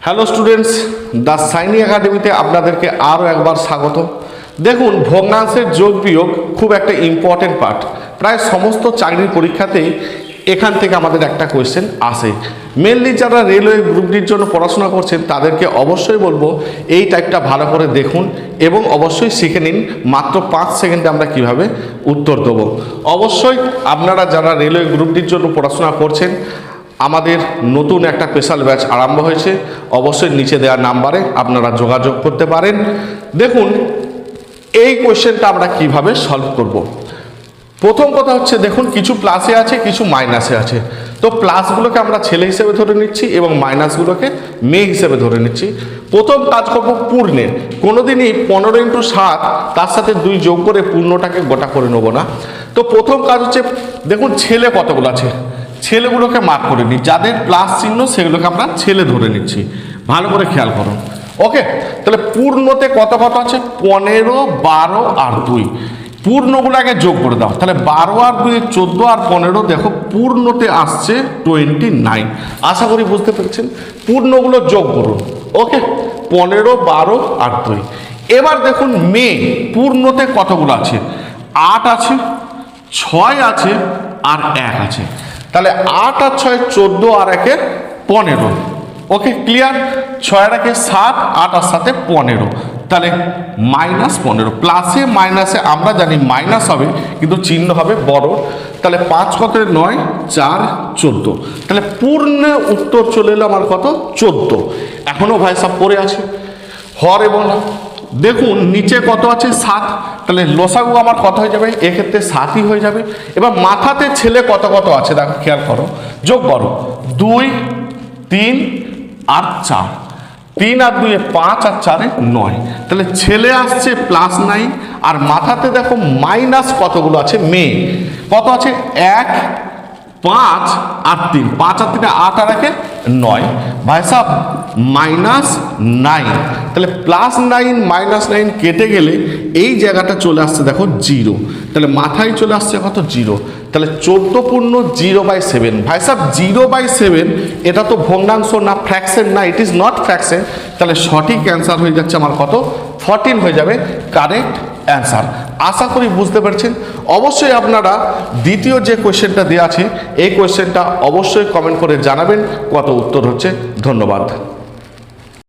Hello students, the Saini একাডেমিতে আপনাদেরকে আরও একবার স্বাগত। দেখুন, ভগ্নাংশের যোগ বিয়োগ খুব একটা ইম্পর্টেন্ট পার্ট। প্রায় সমস্ত চাকরির পরীক্ষাতেই এখান থেকে আমাদের একটা কোয়েশ্চেন আসে। মেনলি যারা রেলওয়ে গ্রুপটির জন্য পড়াশোনা করছেন তাদেরকে অবশ্যই বলবো এই টাইপটা ভালো করে দেখুন এবং অবশ্যই শিখে নিন। মাত্র 5 সেকেন্ডে আমরা কিভাবে উত্তর দেবো। অবশ্যই আপনারা যারা রেলওয়ে গ্রুপটির জন্য পড়াশোনা করছেন, আমাদের নতুন একটা স্পেশাল ব্যাচ আরম্ভ হয়েছে। অবশ্যই নিচে দেওয়া নাম্বারে আপনারা যোগাযোগ করতে পারেন। দেখুন, এই কোয়েশ্চেনটা আমরা কিভাবে সলভ করব। প্রথম কথা হচ্ছে, দেখুন কিছু প্লাসে আছে, কিছু মাইনাসে আছে। তো প্লাসগুলোকে আমরা ছেলে হিসেবে ধরে নিচ্ছি এবং মাইনাসগুলোকে মেয়ে হিসেবে ধরে নিচ্ছি। প্রথম কাজ করব পূর্ণের। কোনোদিনই 15 × 7 তার সাথে 2 যোগ করে পূর্ণটাকে গোটা করে নেবো না। তো প্রথম কাজ হচ্ছে, দেখুন ছেলে কতগুলো আছে, ছেলেগুলোকে মার্ক করে নিই। যাদের প্লাস চিহ্ন সেগুলোকে আমরা ছেলে ধরে নিচ্ছি। ভালো করে খেয়াল করুন। ওকে, তাহলে পূর্ণতে কত কত আছে? 15, 12 আর 2। পূর্ণগুলো আগে যোগ করে দাও। তাহলে 12 আর 2 14 আর 15, দেখো পূর্ণতে আসছে 29। আশা করি বুঝতে পেরেছেন। পূর্ণগুলো যোগ করুন। ওকে, 15, 12 আর 2। এবার দেখুন মেয়ে পূর্ণতে কতগুলো আছে? 8 আছে, 6 আছে আর 1 আছে। তাহলে 8 আর 6 14 আর 1 15। ওকে, ক্লিয়ার? 6 আর 1 7, 8 আর 7 15। তাহলে -15। প্লাসে মাইনাসে আমরা জানি মাইনাস হবে, কিন্তু চিহ্ন হবে বড়। তাহলে 5 কত? 9, 4, 14। তাহলে পূর্ণ উত্তর চলে এলো আমার কত? 14। এখনো ভাই সব পড়ে আছে হর এবং দেখুন নিচে কত আছে? 7। তাহলে লসাগু আমার কত হয়ে যাবে? এক্ষেত্রে 7ই হয়ে যাবে। এবার মাথাতে ছেলে কত কত আছে দেখো, খেয়াল করো, যোগ করো। 2, 3 আর 4। 3 আর 2 5 আর 4 9। তাহলে ছেলে আসছে +9 আর মাথাতে দেখো মাইনাস কতগুলো আছে? মেয়ে কত আছে? 1, 5 আর 3। 5 আর 3 8 আর 1 9। ভাই সাহেব -9। তাহলে +9 -9 কেটে গেলে এই জায়গাটা চলে আসছে দেখো 0। তাহলে মাথায় চলে আসছে কত? 0। তাহলে 14 পূর্ণ 0/7। ভাই সাহেব 0/7 এটা তো ভগ্নাংশ না, ফ্র্যাকশন না, ইট ইজ নট ফ্র্যাকশন। তাহলে সঠিক অ্যান্সার হয়ে যাচ্ছে আমার কত? 14 হয়ে যাবে কারেক্ট অ্যান্সার। আশা করি বুঝতে পারছেন। অবশ্যই আপনারা দ্বিতীয় যে কোয়েশ্চেনটা দেওয়া আছে এই কোয়েশ্চেনটা অবশ্যই কমেন্ট করে জানাবেন কত উত্তর হচ্ছে। ধন্যবাদ।